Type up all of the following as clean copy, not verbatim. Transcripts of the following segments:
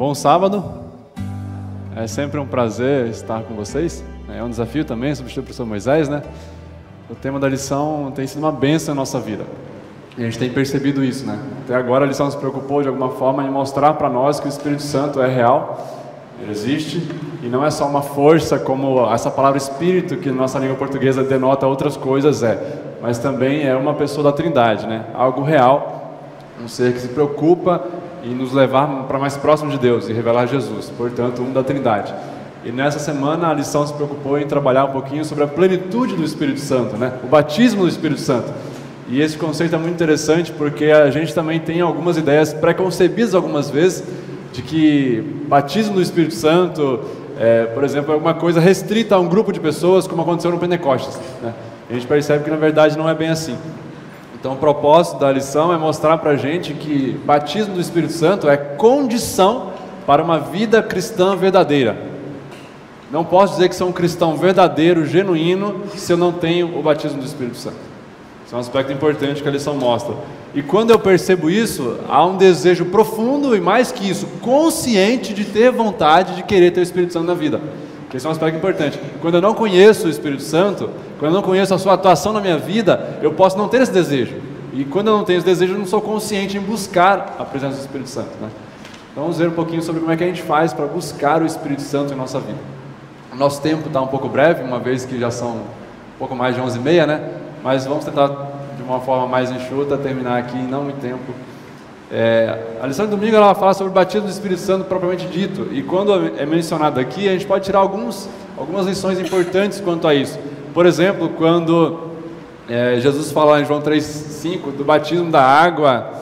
Bom sábado, é sempre um prazer estar com vocês, é um desafio também, substituir o professor Moisés, né? O tema da lição tem sido uma bênção na nossa vida, e a gente tem percebido isso, né? Até agora a lição se preocupou de alguma forma em mostrar para nós que o Espírito Santo é real, ele existe, e não é só uma força como essa palavra Espírito, que na nossa língua portuguesa denota outras coisas, mas também é uma pessoa da Trindade, né? Algo real, um ser que se preocupa e nos levar para mais próximo de Deus e revelar Jesus, portanto, um da Trindade. E nessa semana a lição se preocupou em trabalhar um pouquinho sobre a plenitude do Espírito Santo, né? O batismo do Espírito Santo. E esse conceito é muito interessante porque a gente também tem algumas ideias pré-concebidas algumas vezes de que batismo do Espírito Santo, por exemplo, é alguma coisa restrita a um grupo de pessoas, como aconteceu no Pentecostes, né? A gente percebe que na verdade não é bem assim. Então o propósito da lição é mostrar para a gente que batismo do Espírito Santo é condição para uma vida cristã verdadeira. Não posso dizer que sou um cristão verdadeiro, genuíno, se eu não tenho o batismo do Espírito Santo. Esse é um aspecto importante que a lição mostra. E quando eu percebo isso, há um desejo profundo e mais que isso, consciente de ter vontade de querer ter o Espírito Santo na vida. Esse é um aspecto importante. Quando eu não conheço o Espírito Santo, quando eu não conheço a sua atuação na minha vida, eu posso não ter esse desejo. E quando eu não tenho esse desejo, eu não sou consciente em buscar a presença do Espírito Santo, né? Então vamos ver um pouquinho sobre como é que a gente faz para buscar o Espírito Santo em nossa vida. O nosso tempo está um pouco breve, uma vez que já são um pouco mais de 11h30, né? Mas vamos tentar de uma forma mais enxuta terminar aqui em não muito tempo. A lição de domingo ela fala sobre o batismo do Espírito Santo propriamente dito, e quando é mencionado aqui, a gente pode tirar algumas lições importantes quanto a isso. Por exemplo, quando Jesus fala em João 3,5 do batismo da água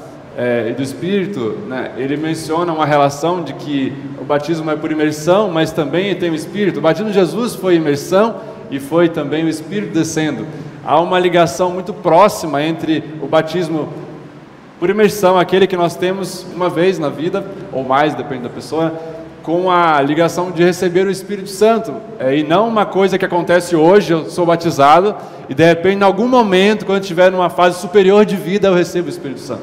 e do Espírito, né, ele menciona uma relação de que o batismo é por imersão, mas também tem o Espírito. O batismo de Jesus foi imersão e foi também o Espírito descendo. Há uma ligação muito próxima entre o batismo por imersão, aquele que nós temos uma vez na vida, ou mais, depende da pessoa, com a ligação de receber o Espírito Santo, e não uma coisa que acontece hoje, eu sou batizado, e de repente, em algum momento, quando estiver numa fase superior de vida, eu recebo o Espírito Santo.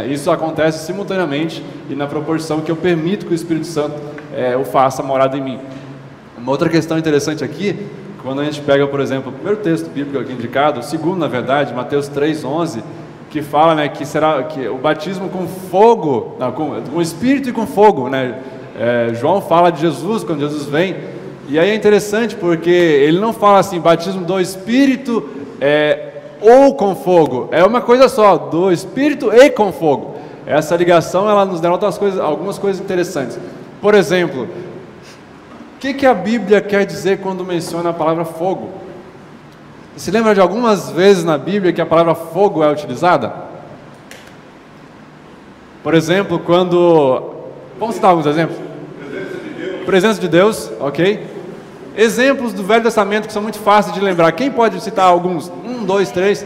Isso acontece simultaneamente e na proporção que eu permito que o Espírito Santo o faça morada em mim. Uma outra questão interessante aqui, quando a gente pega, por exemplo, o primeiro texto bíblico aqui indicado, o segundo, na verdade, Mateus 3,11, que fala, né, que será que o batismo com fogo, não, com espírito e com fogo, né? João fala de Jesus quando Jesus vem, e aí é interessante porque ele não fala assim, batismo do espírito ou com fogo, é uma coisa só, do espírito e com fogo. Essa ligação ela nos denota algumas coisas interessantes. Por exemplo, o que a Bíblia quer dizer quando menciona a palavra fogo? Você se lembra de algumas vezes na Bíblia que a palavra fogo é utilizada? Por exemplo, quando... Vamos citar alguns exemplos? Presença de Deus, ok? Exemplos do Velho Testamento que são muito fáceis de lembrar. Quem pode citar alguns? 1, 2, 3.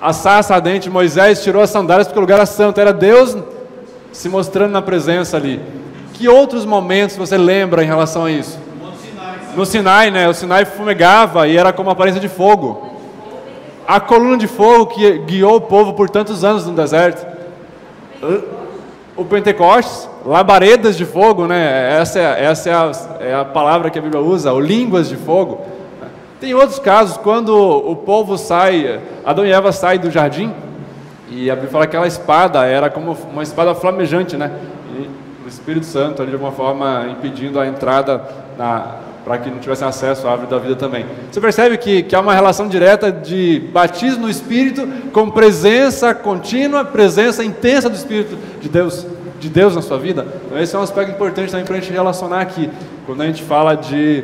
A sarça ardente, Moisés tirou as sandálias porque o lugar era santo. Era Deus se mostrando na presença ali. Que outros momentos você lembra em relação a isso? No Sinai, né? O Sinai fumegava e era como a aparência de fogo. A coluna de fogo que guiou o povo por tantos anos no deserto. O Pentecostes, labaredas de fogo, né? Essa é a palavra que a Bíblia usa, ou línguas de fogo. Tem outros casos, quando o povo sai, Adão e Eva saem do jardim, e a Bíblia fala que aquela espada era como uma espada flamejante, né? E o Espírito Santo ali de alguma forma impedindo a entrada para que não tivessem acesso à árvore da vida também. Você percebe que há uma relação direta de batismo no Espírito com presença contínua, presença intensa do Espírito de Deus na sua vida? Então esse é um aspecto importante também para a gente relacionar aqui, quando a gente fala de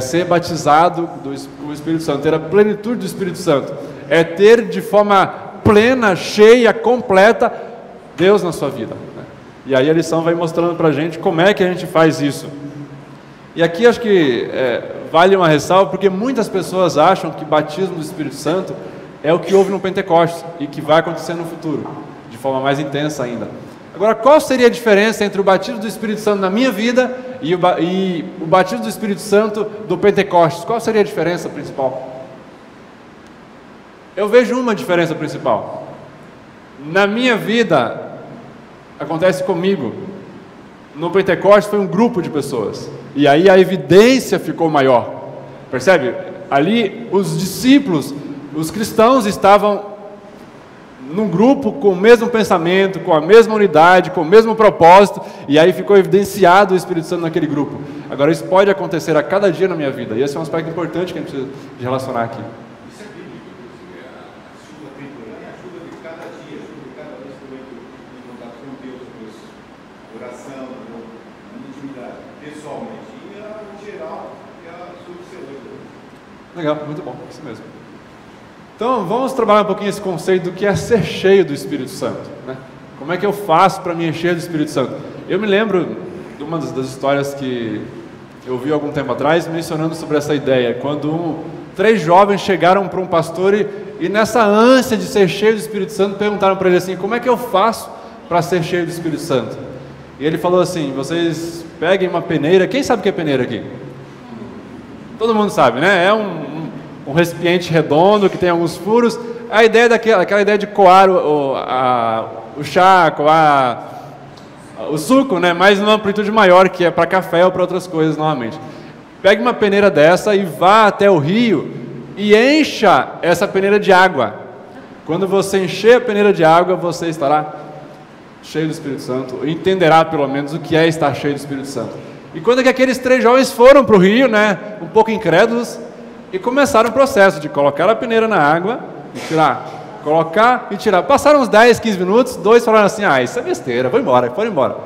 ser batizado com o Espírito Santo, ter a plenitude do Espírito Santo, é ter de forma plena, cheia, completa, Deus na sua vida, né? E aí a lição vai mostrando para a gente como é que a gente faz isso. E aqui acho que vale uma ressalva, porque muitas pessoas acham que batismo do Espírito Santo é o que houve no Pentecostes e que vai acontecer no futuro, de forma mais intensa ainda. Agora, qual seria a diferença entre o batismo do Espírito Santo na minha vida e o batismo do Espírito Santo do Pentecostes? Qual seria a diferença principal? Eu vejo uma diferença principal. Na minha vida, acontece comigo. No Pentecostes foi um grupo de pessoas, e aí a evidência ficou maior, percebe? Ali os discípulos, os cristãos estavam num grupo com o mesmo pensamento, com a mesma unidade, com o mesmo propósito, e aí ficou evidenciado o Espírito Santo naquele grupo. Agora isso pode acontecer a cada dia na minha vida, e esse é um aspecto importante que a gente precisa de relacionar aqui. Isso é bíblico, inclusive, a chuva temporânea, a chuva de cada dia, a chuva de cada vez que eu entro em contato com Deus, oração, intimidade, pessoalmente, e em geral, a chuva de celeiro. Legal, muito bom, isso mesmo. Então, vamos trabalhar um pouquinho esse conceito do que é ser cheio do Espírito Santo, né? Como é que eu faço para me encher do Espírito Santo? Eu me lembro de uma das histórias que eu vi algum tempo atrás, mencionando sobre essa ideia, quando 3 jovens chegaram para um pastor e nessa ânsia de ser cheio do Espírito Santo, perguntaram para ele assim: como é que eu faço para ser cheio do Espírito Santo? E ele falou assim: vocês peguem uma peneira. Quem sabe o que é peneira aqui? Todo mundo sabe, né? É um recipiente redondo que tem alguns furos. A ideia é aquela ideia de coar o chá, coar o suco, né? Mas numa amplitude maior, que é para café ou para outras coisas novamente. Pegue uma peneira dessa e vá até o rio e encha essa peneira de água. Quando você encher a peneira de água, você estará cheio do Espírito Santo, entenderá pelo menos o que é estar cheio do Espírito Santo. E quando é que aqueles 3 jovens foram para o rio, né? Um pouco incrédulos, e começaram o processo de colocar a peneira na água e tirar, colocar e tirar. Passaram uns 10, 15 minutos, 2 falaram assim: ah, isso é besteira, vou embora, foram embora.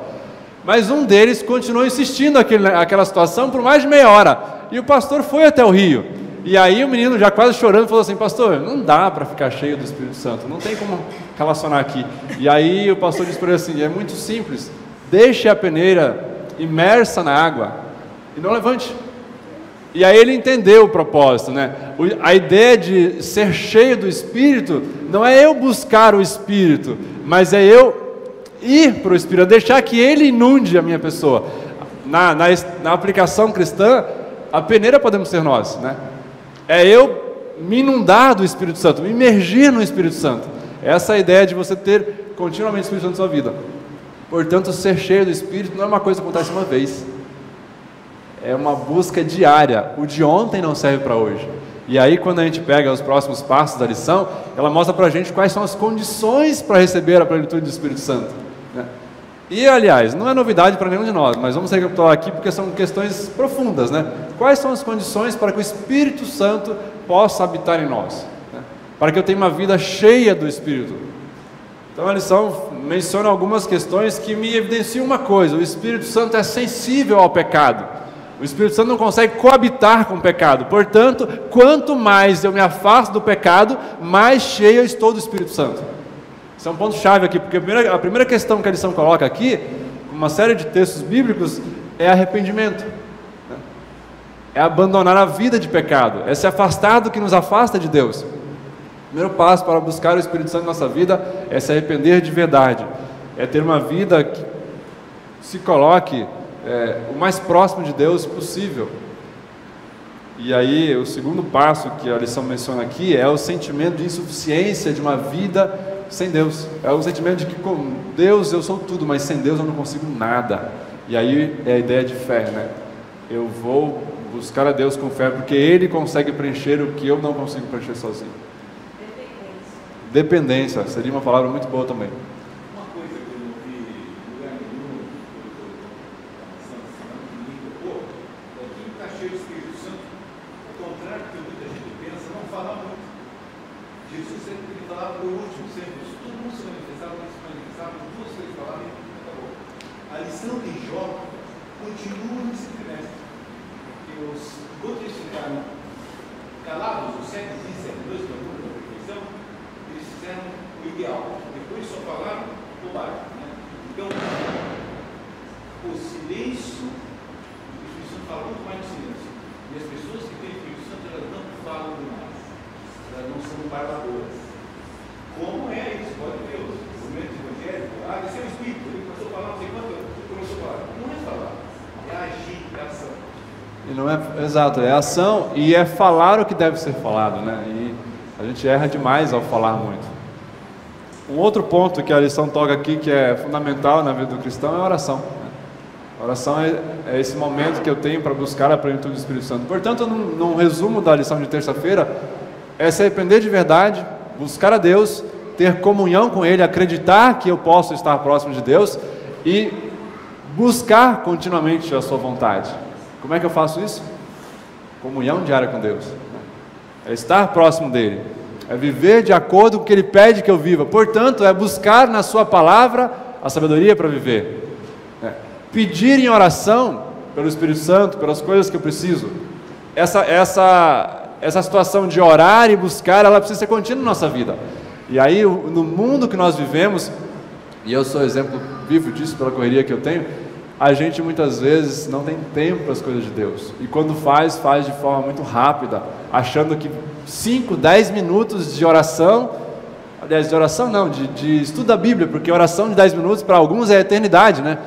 Mas um deles continuou insistindo naquela situação por mais de meia hora, e o pastor foi até o rio, e aí o menino já quase chorando falou assim: pastor, não dá para ficar cheio do Espírito Santo, não tem como relacionar aqui. E aí o pastor disse para ele assim: é muito simples, deixe a peneira imersa na água e não levante. E aí ele entendeu o propósito, né? A ideia de ser cheio do Espírito não é eu buscar o Espírito, mas é eu ir para o Espírito, deixar que Ele inunde a minha pessoa. Na aplicação cristã, a peneira podemos ser nós, né? É eu me inundar do Espírito Santo, me imergir no Espírito Santo. Essa é a ideia de você ter continuamente o Espírito Santo na sua vida. Portanto, ser cheio do Espírito não é uma coisa que acontece uma vez. É uma busca diária. O de ontem não serve para hoje. E aí, quando a gente pega os próximos passos da lição, ela mostra para a gente quais são as condições para receber a plenitude do Espírito Santo, né? E, aliás, não é novidade para nenhum de nós, mas vamos recapitular aqui porque são questões profundas, né? Quais são as condições para que o Espírito Santo possa habitar em nós, né? Para que eu tenha uma vida cheia do Espírito. Então, a lição menciona algumas questões que me evidenciam uma coisa: o Espírito Santo é sensível ao pecado. O Espírito Santo não consegue coabitar com o pecado. Portanto, quanto mais eu me afasto do pecado, mais cheio eu estou do Espírito Santo. Isso é um ponto chave aqui, porque a primeira questão que a lição coloca aqui, uma série de textos bíblicos, é arrependimento, né? É abandonar a vida de pecado, é se afastar do que nos afasta de Deus. O primeiro passo para buscar o Espírito Santo na nossa vida é se arrepender de verdade, é ter uma vida que se coloque o mais próximo de Deus possível. E aí o segundo passo que a lição menciona aqui é o sentimento de insuficiência de uma vida sem Deus. É o sentimento de que com Deus eu sou tudo, mas sem Deus eu não consigo nada. E aí é a ideia de fé, né? Eu vou buscar a Deus com fé porque Ele consegue preencher o que eu não consigo preencher sozinho. Dependência seria uma palavra muito boa também. Uma coisa que eu não vi em lugar nenhum, é quem está cheio do Espírito Santo, ao contrário do que muita gente pensa, não fala muito. Jesus sempre ele falava por último, sempre, todo mundo se manifestava, duas vezes falava e acabou. A lição de Jó continua nesse trimestre, porque enquanto eles ficaram calados, os 7 dias, 7 dias da perfeição, eles fizeram o ideal, depois só falaram bobagem, né? Então, o silêncio, o Espírito Santo fala muito mais no silêncio, e as pessoas que têm o Espírito Santo, elas não falam demais, elas não são barbadoras. Como é isso? Pode ver os movimentos evangélicos, desceu o Espírito, ele começou a falar, não sei quanto, começou a falar. Não é falar, é agir, é ação. E não é, exato, é ação e é falar o que deve ser falado, né? E a gente erra demais ao falar muito. Um outro ponto que a lição toca aqui, que é fundamental na vida do cristão, é a oração. A oração é esse momento que eu tenho para buscar a plenitude do Espírito Santo. Portanto, num resumo da lição de terça-feira, é se arrepender de verdade, buscar a Deus, ter comunhão com Ele, acreditar que eu posso estar próximo de Deus e buscar continuamente a sua vontade. Como é que eu faço isso? Comunhão diária com Deus. É estar próximo dEle. É viver de acordo com o que Ele pede que eu viva. Portanto, é buscar na sua palavra a sabedoria para viver. Pedir em oração pelo Espírito Santo, pelas coisas que eu preciso. Essa situação de orar e buscar, ela precisa ser contínua na nossa vida. E aí, no mundo que nós vivemos, e eu sou exemplo vivo disso pela correria que eu tenho, a gente muitas vezes não tem tempo para as coisas de Deus. E quando faz de forma muito rápida, achando que 5, 10 minutos de oração, aliás, de oração não, de estudo da Bíblia, porque oração de 10 minutos para alguns é a eternidade, né?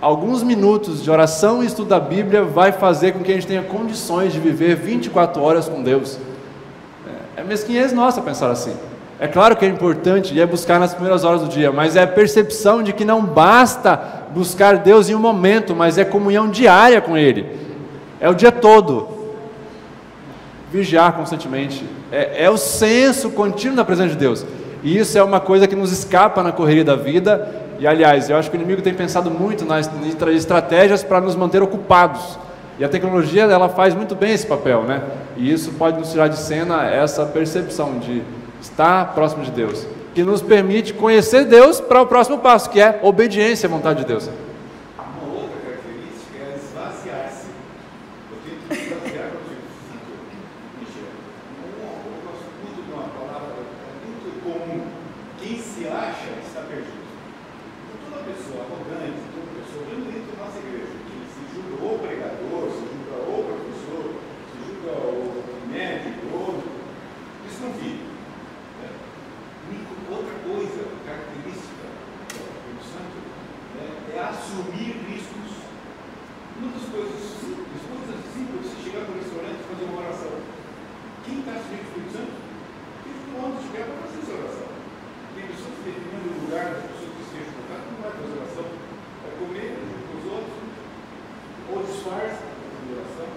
Alguns minutos de oração e estudo da Bíblia vai fazer com que a gente tenha condições de viver 24 horas com Deus. É mesquinhez nossa pensar assim. É claro que é importante e é buscar nas primeiras horas do dia, mas é a percepção de que não basta buscar Deus em um momento, mas é comunhão diária com Ele. É o dia todo. Vigiar constantemente. É o senso contínuo da presença de Deus. E isso é uma coisa que nos escapa na correria da vida. E aliás, eu acho que o inimigo tem pensado muito nas estratégias para nos manter ocupados. E a tecnologia, ela faz muito bem esse papel, né? E isso pode nos tirar de cena essa percepção de estar próximo de Deus, que nos permite conhecer Deus para o próximo passo, que é obediência à vontade de Deus. Uma outra característica é esvaziar-se. Eu tenho que esvaziar o Espírito. Eu gosto muito de uma palavra muito comum: quem se acha está perdido. Toda pessoa arrogante, toda pessoa dentro da nossa igreja, que se julga ou pregador, se julga ou professor, se julga ou médico, isso não vive. Outra coisa, característica do Espírito Santo, é assumir riscos. Uma das coisas simples, você chegar no restaurante e fazer uma oração. Quem está assumindo o Espírito Santo? Quem onde estiver para fazer essa oração. Tem pessoas que definindo o lugar das pessoas que estejam em contato, não vai fazer oração. Vai comer junto com os outros, ou disfarça a oração.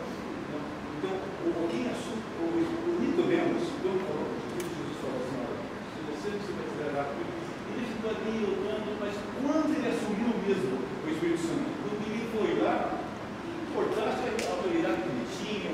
Então, quem assume, o Nicodemos, quando falou com Jesus, falou assim: olha, se você vai considerar tudo, ele ficou ali orando, mas quando ele assumiu mesmo o Espírito Santo, quando ele foi lá, importasse a autoridade que ele tinha,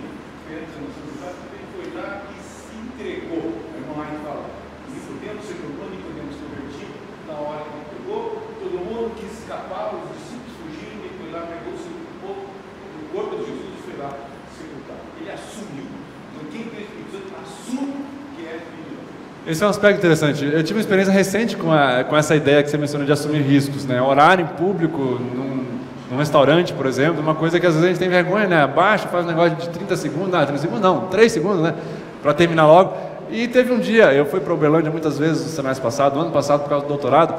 perante a nossa vontade, ele foi lá e se entregou. A irmã Maia fala: Nicodemos se tornou, Nicodemos se convertiu, na hora que ele pegou, todo mundo quis escapar, os discípulos fugiram, ele foi lá, pegou o corpo de Jesus e foi lá sepultar. Ele assumiu. Então, quem tem o Espírito Santo assume que é filho de Deus. Esse é um aspecto interessante. Eu tive uma experiência recente com essa ideia que você mencionou de assumir riscos, né? Orar em público, num restaurante, por exemplo, uma coisa que às vezes a gente tem vergonha, né? Abaixa, faz um negócio de 30 segundos, 30 segundos não, 3 segundos, né? Para terminar logo. E teve um dia, eu fui para Uberlândia muitas vezes no semestre passado, ano passado, por causa do doutorado,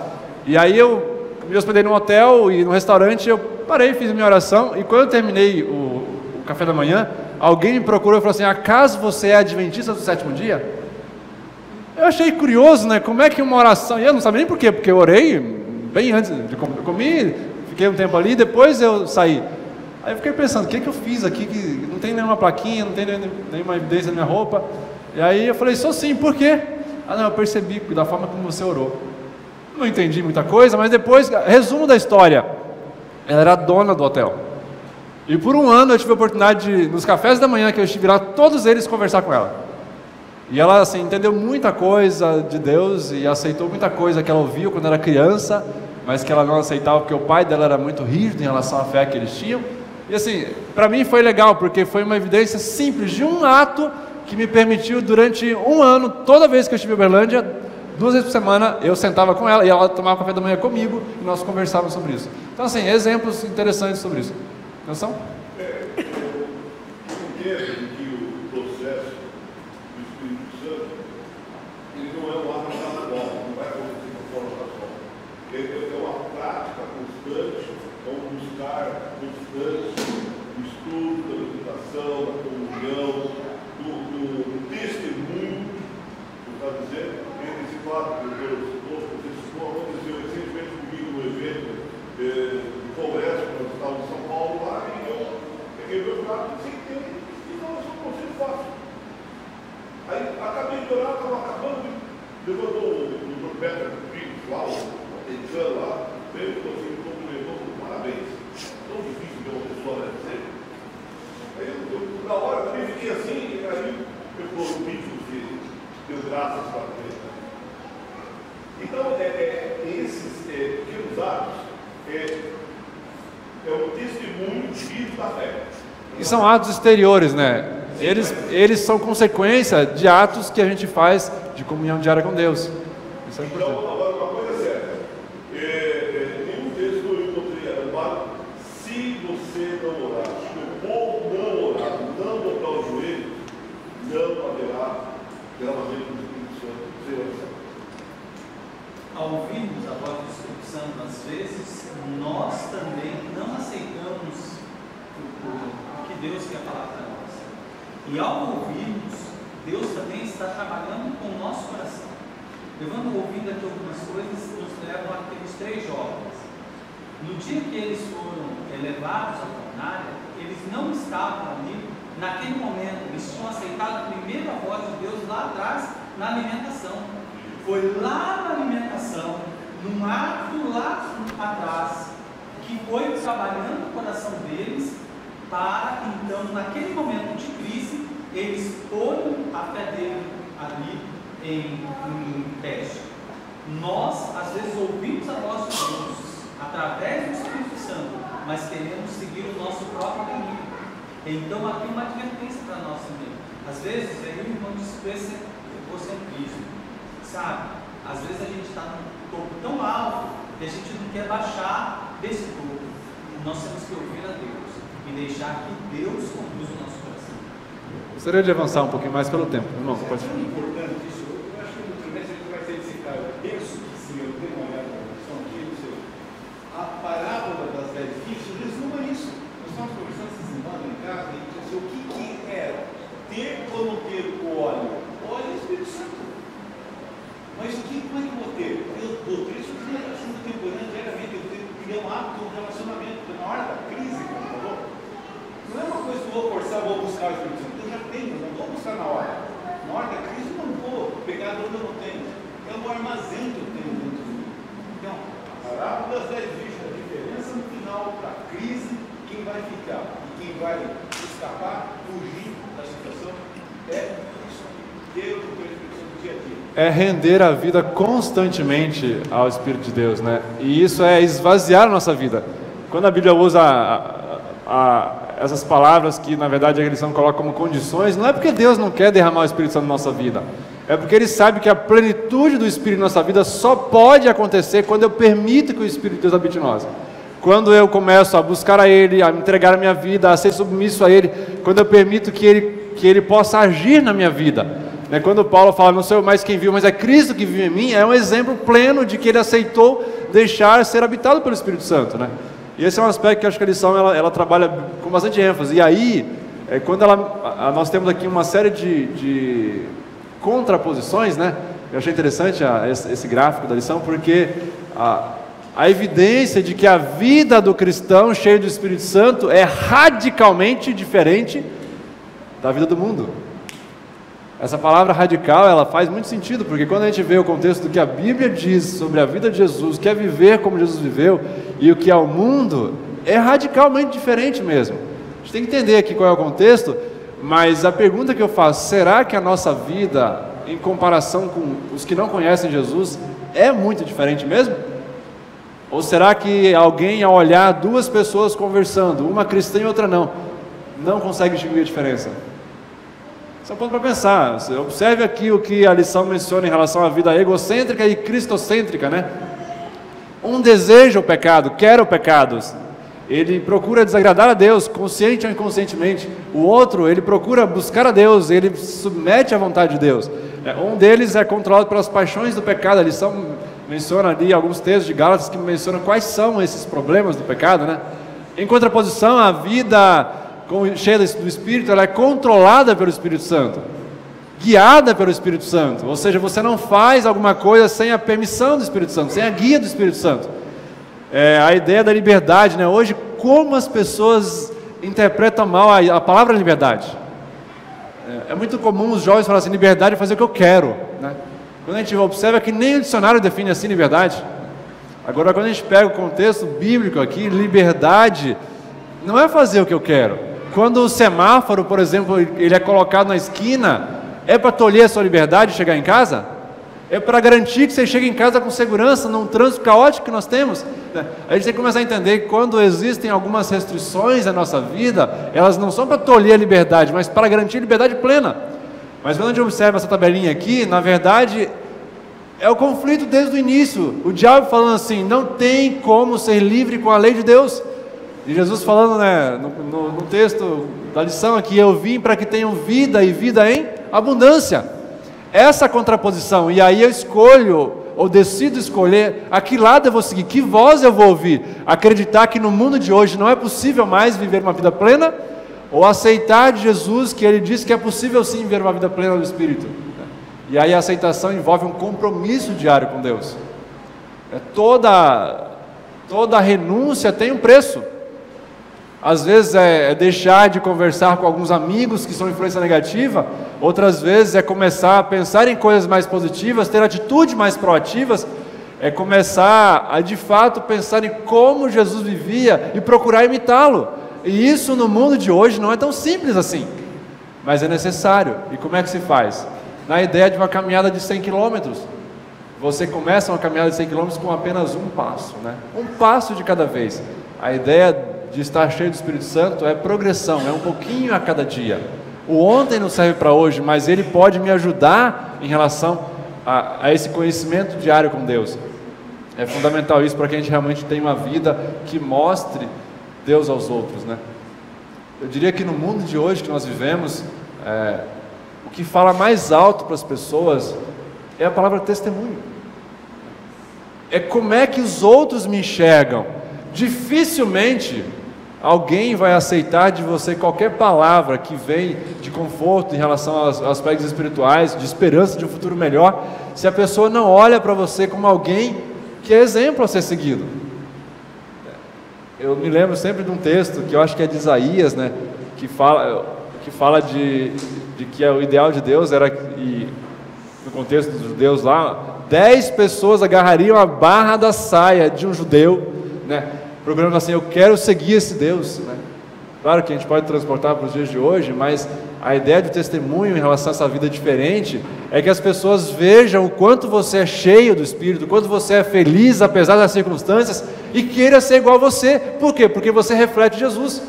e aí eu me hospedei num hotel e no restaurante, eu parei, fiz minha oração, e quando eu terminei o café da manhã, alguém me procurou e falou assim: acaso você é adventista do sétimo dia? Eu achei curioso, né? Como é que uma oração... E eu não sabia nem por quê, porque eu orei bem antes de comer. Eu comi, fiquei um tempo ali, depois eu saí. Aí eu fiquei pensando: o que eu fiz aqui que não tem nenhuma plaquinha, não tem nenhuma evidência na minha roupa? E aí eu falei: sou sim, por quê? Ah, não, eu percebi da forma como você orou. Não entendi muita coisa, mas depois, resumo da história: ela era dona do hotel. E por um ano eu tive a oportunidade de, nos cafés da manhã que eu estive lá, todos eles conversar com ela. E ela, assim, entendeu muita coisa de Deus e aceitou muita coisa que ela ouviu quando era criança, mas que ela não aceitava porque o pai dela era muito rígido em relação à fé que eles tinham. E assim, para mim foi legal, porque foi uma evidência simples de um ato que me permitiu, durante um ano, toda vez que eu estive em Uberlândia, 2 vezes por semana, eu sentava com ela e ela tomava café da manhã comigo e nós conversávamos sobre isso. Então, assim, exemplos interessantes sobre isso. Não são? Estudo, da meditação, da comunhão, do testemunho, está dizendo, esse fato de Deus levantou o profeta lá, o americano lá, veio e falou assim, cumprimentou, parabéns. Tão difícil ver uma pessoa deve ser. Aí eu, na hora, também fiquei assim, aí eu falou o vídeo que deu graças para Deus. Então, esses pequenos atos é um testemunho vivo da fé. E são atos exteriores, né? Eles são consequência de atos que a gente faz de comunhão diária com Deus. Isso é importante. Então, agora uma coisa é certa. Nenhum texto eu encontrei amparo. Se você não orar, se o povo não orar, não botar o joelho, não haverá derramamento do Espírito Santo sem oração. Ao ouvirmos a voz do Espírito Santo, às vezes, nós também não aceitamos o que Deus quer falar para nós. E ao ouvirmos, Deus também está trabalhando com o nosso coração. Levando ouvindo aqui algumas coisas, nos levam àqueles 3 jovens. No dia que eles foram elevados à fornalha, eles não estavam ali naquele momento, eles tinham aceitado primeiro a voz de Deus lá atrás, na alimentação. Foi lá na alimentação, num ato lá atrás, que foi trabalhando o coração deles, para então, naquele momento de crise, eles põem a fé dele ali em teste. Nós, às vezes, ouvimos a voz de Deus através do Espírito Santo, mas queremos seguir o nosso próprio caminho. Então, aqui uma advertência para nós também. Às vezes, aí o irmão diz egocentrismo, sabe? Às vezes a gente está num topo tão alto que a gente não quer baixar desse topo. Nós temos que ouvir a Deus e deixar que Deus conduza o nosso coração. Gostaria de avançar um pouquinho mais pelo tempo. Irmão, pode falar. É importante isso. Eu acho que no trimestre a gente vai ser desse cara. Eu penso que sim, eu tenho uma olhada na versão aqui, não sei. A parábola das 10 fichas resuma isso. Nós estamos conversando essa semana em casa e a gente disse o que era ter ou não ter o óleo. Óleo é o Espírito Santo. Mas como é que eu vou ter? Eu dou isso de relação contemporânea diariamente, eu tenho que criar um hábito, um relacionamento, porque na hora da crise, como falou, não é uma coisa que eu vou forçar, vou buscar o Espírito Santo, eu já tenho, não vou buscar na hora. Na hora da crise eu não vou pegar de onde eu não tenho, é um armazém que eu tenho dentro de mim. Então, a parábola das 10 fichas, a diferença no final da crise, quem vai ficar e quem vai escapar, fugir da situação, é isso aqui, Deus, o Espírito Santo do dia a dia. É render a vida constantemente ao Espírito de Deus, né? E isso é esvaziar a nossa vida. Quando a Bíblia usa essas palavras que, na verdade, a religião coloca como condições, não é porque Deus não quer derramar o Espírito Santo na nossa vida. É porque Ele sabe que a plenitude do Espírito na nossa vida só pode acontecer quando eu permito que o Espírito de Deus habite em nós. Quando eu começo a buscar a Ele, a entregar a minha vida, a ser submisso a Ele, quando eu permito que Ele possa agir na minha vida. Quando Paulo fala, não sou eu mais quem viu, mas é Cristo que vive em mim, é um exemplo pleno de que ele aceitou deixar ser habitado pelo Espírito Santo, né? E esse é um aspecto que eu acho que a lição ela trabalha com bastante ênfase. E aí, quando nós temos aqui uma série de contraposições, né? Eu achei interessante esse gráfico da lição, porque a evidência de que a vida do cristão cheio do Espírito Santo é radicalmente diferente da vida do mundo. Essa palavra radical, ela faz muito sentido, porque quando a gente vê o contexto do que a Bíblia diz sobre a vida de Jesus, que é viver como Jesus viveu, e o que é o mundo, é radicalmente diferente mesmo. A gente tem que entender aqui qual é o contexto, mas a pergunta que eu faço, será que a nossa vida, em comparação com os que não conhecem Jesus, é muito diferente mesmo? Ou será que alguém, ao olhar 2 pessoas conversando, uma cristã e outra não consegue distinguir a diferença? Só ponto para pensar. Observe aqui o que a lição menciona em relação à vida egocêntrica e cristocêntrica, né? Um deseja o pecado, quer o pecado, ele procura desagradar a Deus, consciente ou inconscientemente. O outro, ele procura buscar a Deus, ele submete à vontade de Deus. Um deles é controlado pelas paixões do pecado. A lição menciona ali alguns textos de Gálatas que mencionam quais são esses problemas do pecado, né? Em contraposição, a vida cheia do Espírito, ela é controlada pelo Espírito Santo, guiada pelo Espírito Santo. Ou seja, você não faz alguma coisa sem a permissão do Espírito Santo, sem a guia do Espírito Santo. A ideia da liberdade, né? Hoje, como as pessoas interpretam mal a palavra liberdade. É muito comum os jovens falarem assim, liberdade é fazer o que eu quero, né? quando a gente observa que nem o dicionário define assim liberdade. Agora, quando a gente pega o contexto bíblico aqui, liberdade não é fazer o que eu quero. Quando o semáforo, por exemplo, ele é colocado na esquina, é para tolher a sua liberdade de chegar em casa? É para garantir que você chegue em casa com segurança, num trânsito caótico que nós temos. A gente tem que começar a entender que quando existem algumas restrições na nossa vida, elas não são para tolher a liberdade, mas para garantir a liberdade plena. Mas quando a gente observa essa tabelinha aqui, na verdade, é o conflito desde o início. O diabo falando assim, não tem como ser livre com a lei de Deus. E Jesus falando, né, no texto da lição aqui, eu vim para que tenham vida e vida em abundância. Essa contraposição, e aí eu escolho, ou decido escolher, a que lado eu vou seguir, que voz eu vou ouvir, acreditar que no mundo de hoje não é possível mais viver uma vida plena, ou aceitar de Jesus que Ele disse que é possível sim viver uma vida plena do Espírito. E aí a aceitação envolve um compromisso diário com Deus. Toda renúncia tem um preço. Às vezes é deixar de conversar com alguns amigos que são influência negativa, outras vezes é começar a pensar em coisas mais positivas, ter atitudes mais proativas, é começar a de fato pensar em como Jesus vivia e procurar imitá-lo. E isso no mundo de hoje não é tão simples assim, mas é necessário. E como é que se faz? Na ideia de uma caminhada de 100 quilômetros. Você começa uma caminhada de 100 quilômetros com apenas um passo, né? Um passo de cada vez. A ideia de estar cheio do Espírito Santo é progressão, é um pouquinho a cada dia. O ontem não serve para hoje, mas ele pode me ajudar em relação a esse conhecimento diário com Deus. É fundamental isso para que a gente realmente tenha uma vida que mostre Deus aos outros, né? Eu diria que no mundo de hoje que nós vivemos, o que fala mais alto para as pessoas é a palavra testemunho. É como é que os outros me enxergam. Dificilmente alguém vai aceitar de você qualquer palavra que vem de conforto em relação aos aspectos espirituais, de esperança de um futuro melhor, se a pessoa não olha para você como alguém que é exemplo a ser seguido. Eu me lembro sempre de um texto que eu acho que é de Isaías, né, que fala de que o ideal de Deus era, e no contexto dos judeus lá, 10 pessoas agarrariam a barra da saia de um judeu, né, procurando assim, eu quero seguir esse Deus, né? Claro que a gente pode transportar para os dias de hoje, mas a ideia de testemunho em relação a essa vida diferente é que as pessoas vejam o quanto você é cheio do Espírito, o quanto você é feliz apesar das circunstâncias e queira ser igual a você. Por quê? Porque você reflete Jesus.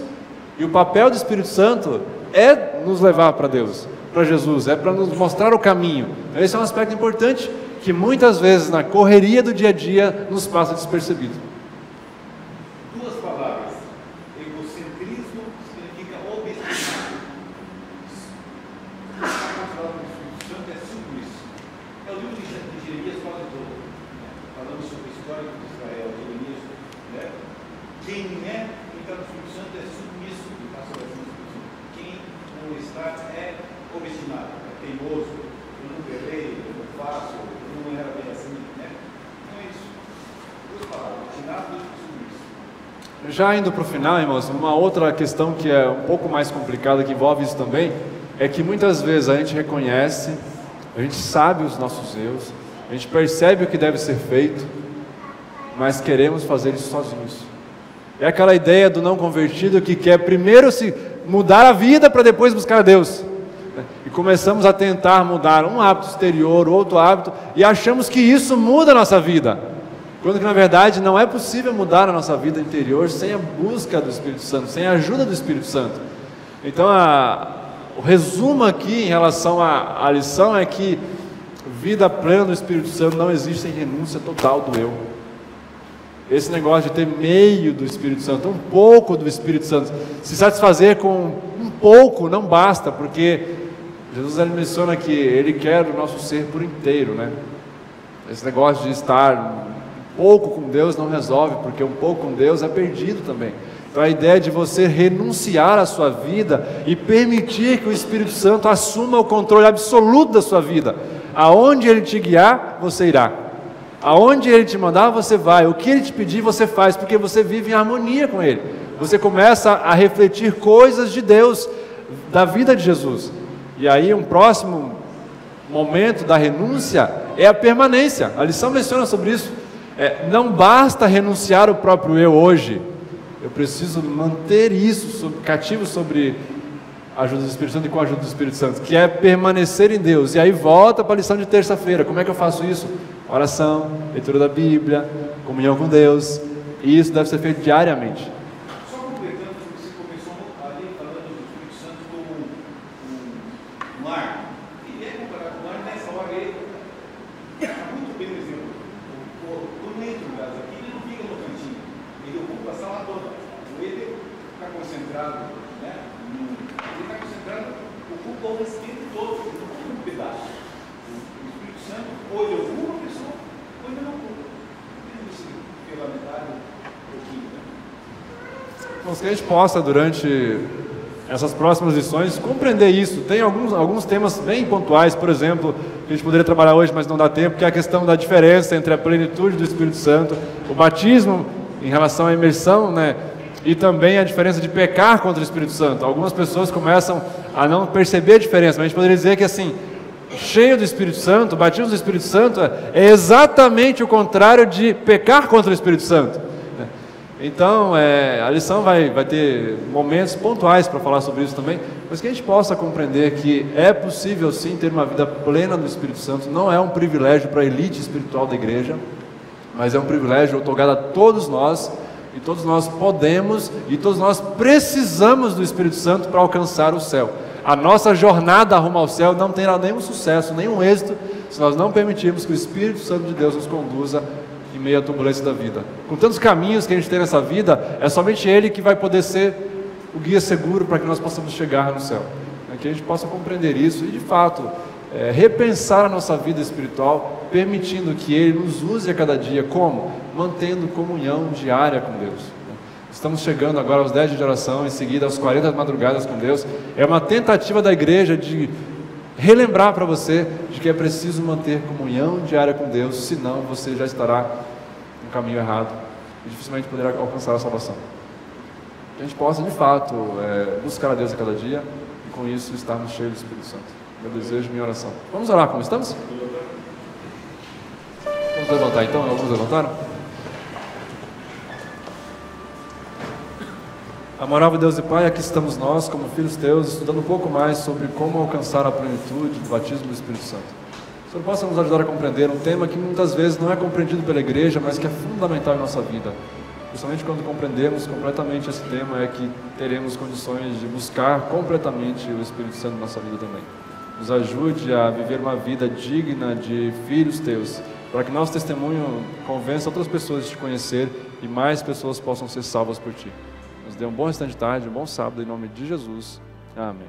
E o papel do Espírito Santo é nos levar para Deus, para Jesus, é para nos mostrar o caminho. Esse é um aspecto importante que muitas vezes na correria do dia a dia nos passa despercebido. Duas palavras. Egocentrismo significa obstinato. A palavra do Espírito Santo é submisso. É o livro de Jeremias fala todo, falando sobre a história de Israel, Jeremias, né? Quem é no Espírito Santo é submisso, quem não está é obstinado, é teimoso, eu não berrei, eu não faço, eu não era bem assim, né? Então é isso. Duas palavras, obstinado e submisso. Já indo para o final, irmãos, uma outra questão que é um pouco mais complicada, que envolve isso também, é que muitas vezes a gente reconhece, a gente sabe os nossos erros, a gente percebe o que deve ser feito, mas queremos fazer isso sozinhos. É aquela ideia do não convertido que quer primeiro se mudar a vida para depois buscar a Deus. E começamos a tentar mudar um hábito exterior, outro hábito, e achamos que isso muda a nossa vida. Quando que na verdade não é possível mudar a nossa vida interior sem a busca do Espírito Santo, sem a ajuda do Espírito Santo. Então o resumo aqui em relação à lição é que vida plena do Espírito Santo não existe sem renúncia total do eu. Esse negócio de ter meio do Espírito Santo, um pouco do Espírito Santo, se satisfazer com um pouco não basta, porque Jesus ele menciona que Ele quer o nosso ser por inteiro, né? Esse negócio de estar um pouco com Deus não resolve, porque um pouco com Deus é perdido também. Então a ideia de você renunciar à sua vida e permitir que o Espírito Santo assuma o controle absoluto da sua vida. Aonde Ele te guiar, você irá. Aonde Ele te mandar, você vai. O que Ele te pedir, você faz, porque você vive em harmonia com Ele. Você começa a refletir coisas de Deus, da vida de Jesus. E aí um próximo momento da renúncia é a permanência. A lição menciona sobre isso. Não basta renunciar o próprio eu hoje. Eu preciso manter isso cativo sobre a ajuda do Espírito Santo e com a ajuda do Espírito Santo, que é permanecer em Deus. E aí volta para a lição de terça-feira. Como é que eu faço isso? Oração, leitura da Bíblia, comunhão com Deus. E isso deve ser feito diariamente. Só completando, você começou ali falando do Espírito Santo como um mar. E é comparado com o mar nessa hora aí. Está muito bem o exemplo. Quando entra o gás aqui, ele não fica no cantinho. Ele ocupa a sala toda. Ele está concentrado, né? Ele está concentrado, ocupa o restante todo, não ocupa um pedaço. O Espírito Santo, ou ele ocupa uma pessoa, ou ele não ocupa. Pela metade, um pouquinho, né? Então, que a gente possa, durante essas próximas lições, compreender isso. Tem alguns temas bem pontuais, por exemplo, que a gente poderia trabalhar hoje, mas não dá tempo, que é a questão da diferença entre a plenitude do Espírito Santo, o batismo em relação à imersão, né? E também a diferença de pecar contra o Espírito Santo. Algumas pessoas começam a não perceber a diferença, mas a gente poderia dizer que assim, cheio do Espírito Santo, o batismo do Espírito Santo é exatamente o contrário de pecar contra o Espírito Santo. Então, a lição vai ter momentos pontuais para falar sobre isso também, mas que a gente possa compreender que é possível sim ter uma vida plena do Espírito Santo. Não é um privilégio para a elite espiritual da igreja, mas é um privilégio otorgado a todos nós, e todos nós podemos e todos nós precisamos do Espírito Santo para alcançar o céu. A nossa jornada rumo ao céu não terá nenhum sucesso, nenhum êxito, se nós não permitirmos que o Espírito Santo de Deus nos conduza em meio à turbulência da vida. Com tantos caminhos que a gente tem nessa vida, é somente Ele que vai poder ser o guia seguro para que nós possamos chegar no céu. Que a gente possa compreender isso e, de fato, repensar a nossa vida espiritual, permitindo que Ele nos use a cada dia. Como? Mantendo comunhão diária com Deus. Estamos chegando agora aos 10 dias de oração, em seguida aos 40 madrugadas com Deus. É uma tentativa da igreja de relembrar para você de que é preciso manter comunhão diária com Deus, senão você já estará no caminho errado e dificilmente poderá alcançar a salvação. Que a gente possa, de fato, buscar a Deus a cada dia e com isso estarmos cheios do Espírito Santo. Meu desejo, minha oração. Vamos orar como estamos? Vamos levantar então? Alguns levantaram? Amável Deus e Pai, aqui estamos nós, como filhos teus, estudando um pouco mais sobre como alcançar a plenitude do batismo do Espírito Santo. O Senhor possa nos ajudar a compreender um tema que muitas vezes não é compreendido pela igreja, mas que é fundamental em nossa vida. Principalmente quando compreendemos completamente esse tema, é que teremos condições de buscar completamente o Espírito Santo na nossa vida também. Nos ajude a viver uma vida digna de filhos teus, para que nosso testemunho convença outras pessoas de te conhecer e mais pessoas possam ser salvas por ti. Nos dê um bom restante de tarde, um bom sábado, em nome de Jesus. Amém.